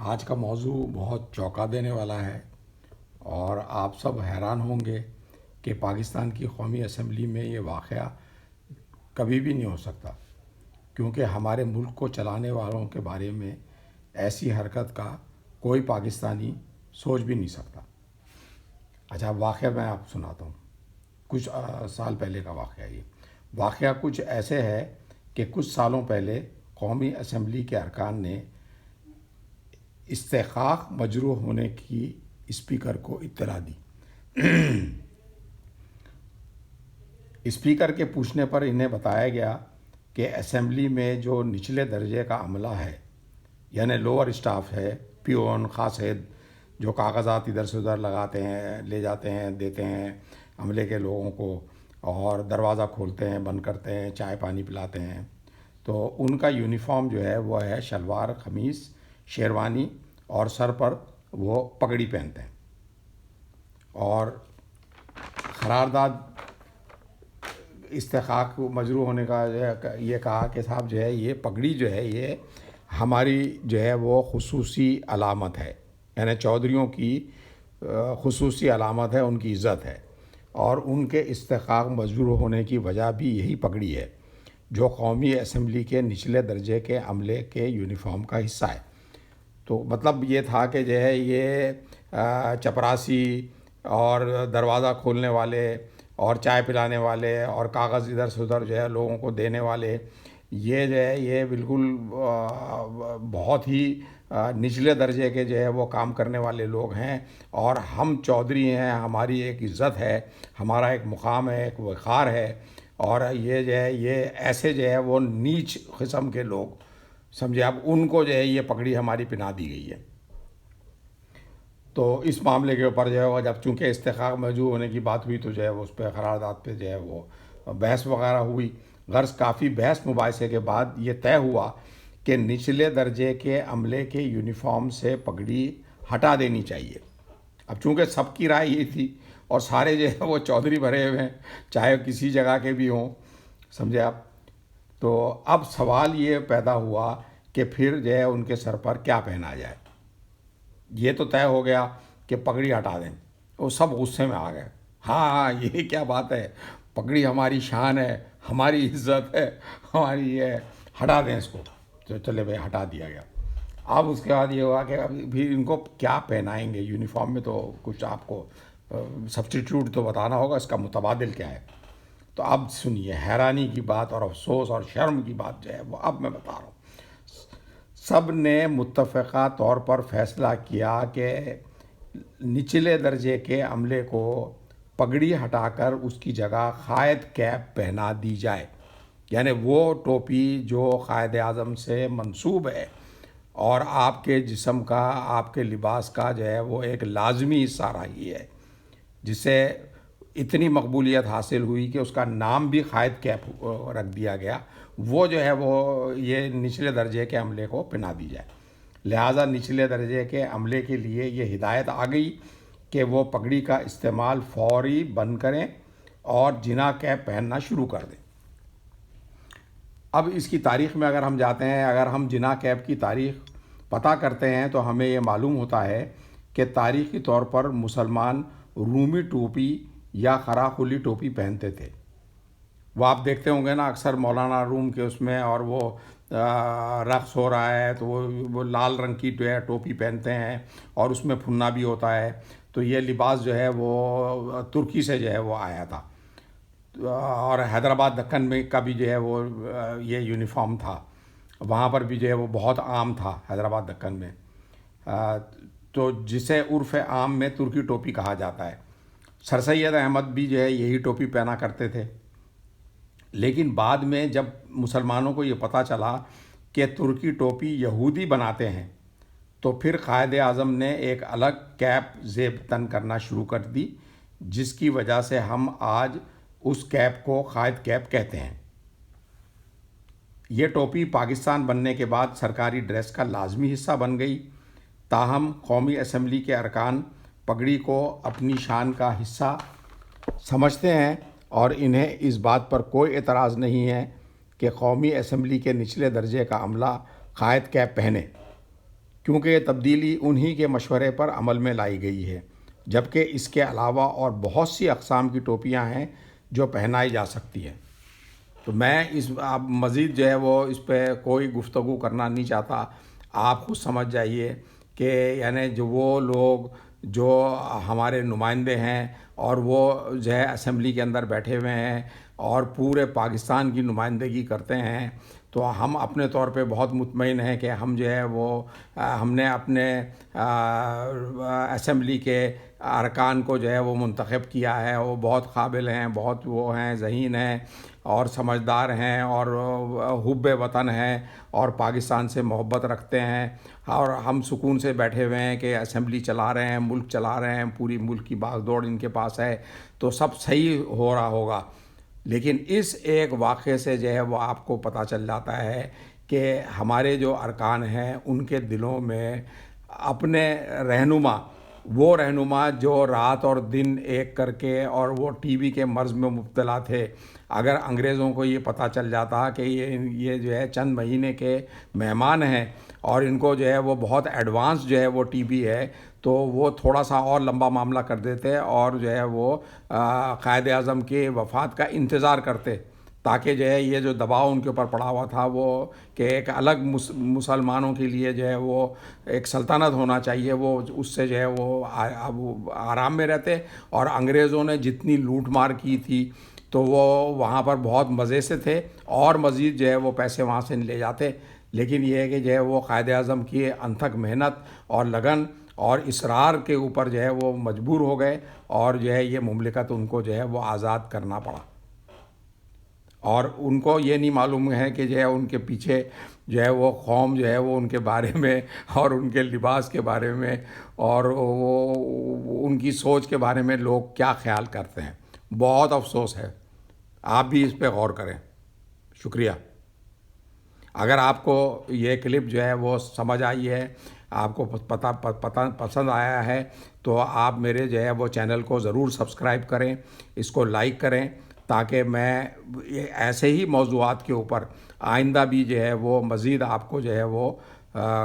آج کا موضوع بہت چونکا دینے والا ہے اور آپ سب حیران ہوں گے کہ پاکستان کی قومی اسمبلی میں یہ واقعہ کبھی بھی نہیں ہو سکتا، کیونکہ ہمارے ملک کو چلانے والوں کے بارے میں ایسی حرکت کا کوئی پاکستانی سوچ بھی نہیں سکتا۔ اچھا، واقعہ میں آپ سناتا ہوں۔ کچھ سال پہلے کا واقعہ یہ واقعہ کچھ ایسے ہے کہ کچھ سالوں پہلے قومی اسمبلی کے ارکان نے استحقاق مجروح ہونے کی اسپیکر کو اطلاع دی۔ اسپیکر کے پوچھنے پر انہیں بتایا گیا کہ اسمبلی میں جو نچلے درجے کا عملہ ہے، یعنی لوور اسٹاف ہے، پیون، خاصد، جو کاغذات ادھر سے ادھر لگاتے ہیں، لے جاتے ہیں، دیتے ہیں عملے کے لوگوں کو، اور دروازہ کھولتے ہیں، بند کرتے ہیں، چائے پانی پلاتے ہیں، تو ان کا یونیفارم جو ہے وہ ہے شلوار قمیص، شیروانی، اور سر پر وہ پگڑی پہنتے ہیں۔ اور قرارداد استحقاق مجروح ہونے کا یہ کہا کہ صاحب جو ہے یہ پگڑی جو ہے یہ ہماری جو ہے وہ خصوصی علامت ہے، یعنی چودھریوں کی خصوصی علامت ہے، ان کی عزت ہے، اور ان کے استحقاق مجروح ہونے کی وجہ بھی یہی پگڑی ہے جو قومی اسمبلی کے نچلے درجے کے عملے کے یونیفارم کا حصہ ہے۔ تو مطلب یہ تھا کہ جو ہے یہ چپراسی اور دروازہ کھولنے والے اور چائے پلانے والے اور کاغذ ادھر سے ادھر جو ہے لوگوں کو دینے والے، یہ جو ہے یہ بالکل بہت ہی نچلے درجے کے جو ہے وہ کام کرنے والے لوگ ہیں، اور ہم چودھری ہیں، ہماری ایک عزت ہے، ہمارا ایک مقام ہے، ایک وقار ہے، اور یہ جو ہے یہ ایسے جو ہے وہ نیچ قسم کے لوگ سمجھے، اب ان کو جو ہے یہ پگڑی ہماری پہنا دی گئی ہے۔ تو اس معاملے کے اوپر جو ہے وہ جب چونکہ استحقاق مجروح ہونے کی بات ہوئی تو جو ہے وہ اس پہ قرارداد پہ جو ہے وہ بحث وغیرہ ہوئی۔ غرض کافی بحث مباحثے کے بعد یہ طے ہوا کہ نچلے درجے کے عملے کے یونیفارم سے پگڑی ہٹا دینی چاہیے۔ اب چونکہ سب کی رائے یہ تھی اور سارے جو ہے وہ چودھری بھرے ہوئے ہیں، چاہے کسی جگہ کے بھی ہوں، سمجھے آپ۔ تو اب سوال یہ پیدا ہوا کہ پھر جو ہے ان کے سر پر کیا پہنا جائے۔ یہ تو طے ہو گیا کہ پگڑی ہٹا دیں، وہ سب غصے میں آ گئے، ہاں یہ کیا بات ہے، پگڑی ہماری شان ہے، ہماری عزت ہے، ہماری یہ ہے، ہٹا دیں اس کو۔ تو چلے بھائی ہٹا دیا گیا۔ اب اس کے بعد یہ ہوا کہ اب پھر ان کو کیا پہنائیں گے، یونیفارم میں تو کچھ آپ کو سبسٹیٹیوٹ تو بتانا ہوگا، اس کا متبادل کیا ہے۔ تو اب سنیے، حیرانی کی بات اور افسوس اور شرم کی بات جو ہے وہ اب میں بتا رہا ہوں۔ سب نے متفقہ طور پر فیصلہ کیا کہ نچلے درجے کے عملے کو پگڑی ہٹا کر اس کی جگہ قائد کیپ پہنا دی جائے، یعنی وہ ٹوپی جو قائد اعظم سے منسوب ہے اور آپ کے جسم کا، آپ کے لباس کا جو ہے وہ ایک لازمی حصہ رہی ہے، جس سے اتنی مقبولیت حاصل ہوئی کہ اس کا نام بھی قائد کیپ رکھ دیا گیا، وہ جو ہے وہ یہ نچلے درجے کے عملے کو پہنا دی جائے۔ لہٰذا نچلے درجے کے عملے کے لیے یہ ہدایت آ گئی کہ وہ پگڑی کا استعمال فوری بند کریں اور جنا کیپ پہننا شروع کر دیں۔ اب اس کی تاریخ میں اگر ہم جاتے ہیں، اگر ہم جنا کیپ کی تاریخ پتہ کرتے ہیں تو ہمیں یہ معلوم ہوتا ہے کہ تاریخی طور پر مسلمان رومی ٹوپی یا خراخلی ٹوپی پہنتے تھے۔ وہ آپ دیکھتے ہوں گے نا اکثر مولانا روم کے اس میں، اور وہ رقص ہو رہا ہے تو وہ لال رنگ کی جو ہے ٹوپی پہنتے ہیں اور اس میں پھنا بھی ہوتا ہے۔ تو یہ لباس جو ہے وہ ترکی سے جو ہے وہ آیا تھا، اور حیدرآباد دکن میں کا بھی جو ہے وہ یہ یونیفارم تھا، وہاں پر بھی جو ہے وہ بہت عام تھا حیدرآباد دکن میں، تو جسے عرف عام میں ترکی ٹوپی کہا جاتا ہے۔ سر سید احمد بھی جو ہے یہی ٹوپی پہنا کرتے تھے، لیکن بعد میں جب مسلمانوں کو یہ پتہ چلا کہ ترکی ٹوپی یہودی بناتے ہیں تو پھر قائد اعظم نے ایک الگ کیپ زیب تن کرنا شروع کر دی، جس کی وجہ سے ہم آج اس کیپ کو قائد کیپ کہتے ہیں۔ یہ ٹوپی پاکستان بننے کے بعد سرکاری ڈریس کا لازمی حصہ بن گئی، تاہم قومی اسمبلی کے ارکان پگڑی کو اپنی شان کا حصہ سمجھتے ہیں اور انہیں اس بات پر کوئی اعتراض نہیں ہے کہ قومی اسمبلی کے نچلے درجے کا عملہ قائد کیپ پہنے۔ کیونکہ یہ تبدیلی انہی کے مشورے پر عمل میں لائی گئی ہے، جبکہ اس کے علاوہ اور بہت سی اقسام کی ٹوپیاں ہیں جو پہنائی جا سکتی ہیں۔ تو میں اب مزید جو ہے وہ اس پہ کوئی گفتگو کرنا نہیں چاہتا۔ آپ خود سمجھ جائیے کہ یعنی جو وہ لوگ جو ہمارے نمائندے ہیں اور وہ جو ہے اسمبلی کے اندر بیٹھے ہوئے ہیں اور پورے پاکستان کی نمائندگی کرتے ہیں، تو ہم اپنے طور پہ بہت مطمئن ہیں کہ ہم جو ہے وہ ہم نے اپنے اسمبلی کے ارکان کو جو ہے وہ منتخب کیا ہے۔ وہ بہت قابل ہیں، بہت وہ ہیں، ذہین ہیں اور سمجھدار ہیں اور حب وطن ہیں اور پاکستان سے محبت رکھتے ہیں، اور ہم سکون سے بیٹھے ہوئے ہیں کہ اسمبلی چلا رہے ہیں، ملک چلا رہے ہیں، پوری ملک کی باغ دوڑ ان کے پاس ہے، تو سب صحیح ہو رہا ہوگا۔ لیکن اس ایک واقعے سے جو ہے وہ آپ کو پتہ چل جاتا ہے کہ ہمارے جو ارکان ہیں ان کے دلوں میں اپنے رہنما جو رات اور دن ایک کر کے اور وہ ٹی وی کے مرض میں مبتلا تھے، اگر انگریزوں کو یہ پتہ چل جاتا کہ یہ جو ہے چند مہینے کے مہمان ہیں اور ان کو جو ہے وہ بہت ایڈوانس جو ہے وہ ٹی بی ہے، تو وہ تھوڑا سا اور لمبا معاملہ کر دیتے اور جو ہے وہ قائد اعظم کی وفات کا انتظار کرتے، تاکہ جو ہے یہ جو دباؤ ان کے اوپر پڑا ہوا تھا وہ کہ ایک الگ مسلمانوں کے لیے جو ہے وہ ایک سلطنت ہونا چاہیے، وہ اس سے جو ہے وہ آرام میں رہتے، اور انگریزوں نے جتنی لوٹ مار کی تھی تو وہ وہاں پر بہت مزے سے تھے اور مزید جو ہے وہ پیسے وہاں سے لے جاتے۔ لیکن یہ ہے کہ جو ہے وہ قائد اعظم کی انتھک محنت اور لگن اور اصرار کے اوپر جو ہے وہ مجبور ہو گئے اور جو ہے یہ مملکت ان کو جو ہے وہ آزاد کرنا پڑا، اور ان کو یہ نہیں معلوم ہے کہ جو ہے ان کے پیچھے جو ہے وہ قوم جو ہے وہ ان کے بارے میں اور ان کے لباس کے بارے میں اور وہ ان کی سوچ کے بارے میں لوگ کیا خیال کرتے ہیں۔ بہت افسوس ہے، آپ بھی اس پہ غور کریں۔ شکریہ۔ اگر آپ کو یہ کلپ جو ہے وہ سمجھ آئی ہے، آپ کو پسند آیا ہے، تو آپ میرے جو ہے وہ چینل کو ضرور سبسکرائب کریں، اس کو لائک کریں، تاکہ میں ایسے ہی موضوعات کے اوپر آئندہ بھی جو ہے وہ مزید آپ کو جو ہے وہ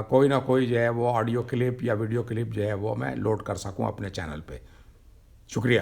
کوئی نہ کوئی جو ہے وہ آڈیو کلپ یا ویڈیو کلپ جو ہے وہ میں لوڈ کر سکوں اپنے چینل پہ۔ شکریہ۔